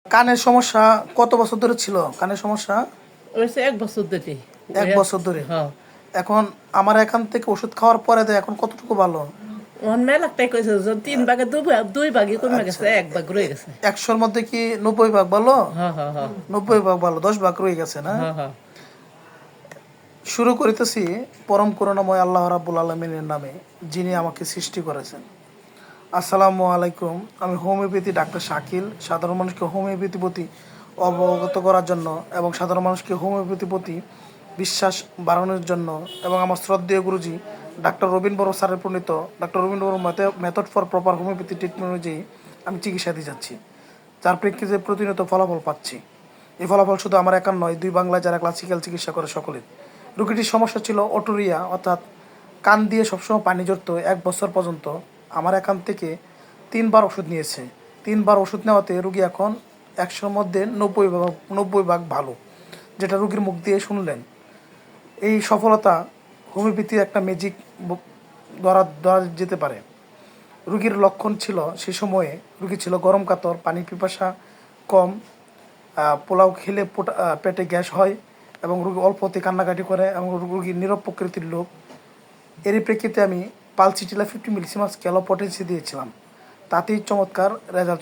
কানের সমস্যা কত বছর ধরে ছিল? কানের সমস্যা হয়েছে 1 বছর ধরে। 1 বছর ধরে। হ্যাঁ। এখন আমার এখান থেকে ওষুধ খাওয়ার পরে এখন কতটুকু ভালো? মেলাটাই কইছে যে 3 ভাগে 2 ভাগে কমে আচ্ছা, গেছে, 1 ভাগ রয়ে গেছে। 100-র মধ্যে কি 90 ভাগ ভালো? হ্যাঁ হ্যাঁ হ্যাঁ 90 ভাগ ভালো, 10 ভাগ রয়ে গেছে না? হ্যাঁ হ্যাঁ। শুরু করিতেছি পরম করুণাময় আল্লাহ রাব্বুল আলামিনের নামে, যিনি আমাকে সৃষ্টি করেছেন। আসসালামু আলাইকুম। আমি হোমিওপ্যাথি ডাক্তার শাকিল। সাধারণ মানুষকে হোমিওপ্যাথি প্রতি অবগত করার জন্য এবং সাধারণ মানুষকে হোমিওপ্যাথি প্রতি বিশ্বাস বাড়ানোর জন্য এবং আমার শ্রদ্ধেয় গুরুজি ডাক্তার রবীন বড় স্যারের প্রণীত ডাক্তার রবীন বড় method for proper homeopathy treatment অনুযায়ী আমি চিকিৎসা দিয়ে যাচ্ছি, যার প্রেক্ষিতে প্রতিনিয়ত ফলাফল পাচ্ছি। এই ফলাফল শুধু আমার একার নয়, দুই বাংলায় যারা ক্লাসিক্যাল চিকিৎসা করে সকলের। রোগীটির সমস্যা ছিল অটোরিয়া, অর্থাৎ কান দিয়ে সবসময় পানি ঝরত 1 বছর পর্যন্ত। আমার এখান থেকে 3 বার ওষুধ নিয়েছে। 3 বার ওষুধ নেওয়াতে রুগী এখন 100-র মধ্যে 90 ভাগ ভালো, যেটা রুগীর মুখ দিয়ে শুনলেন। এই সফলতা হোমিওপ্যাথির একটা ম্যাজিক ধরা যেতে পারে। রুগীর লক্ষণ ছিল সে সময়ে রুগী ছিল গরম কাতর, পানি পিপাসা কম, পোলাও খেলে পেটে গ্যাস হয় এবং রুগী অল্পতে কান্নাকাটি করে এবং রুগীর নীরব প্রকৃতির লোক। এরই প্রেক্ষিতে আমি পালসিটিলা 50 মিলিসিমাস স্কেল অফ পটেন্সি দিয়েছিলাম, তাতেই চমৎকার রেজাল্ট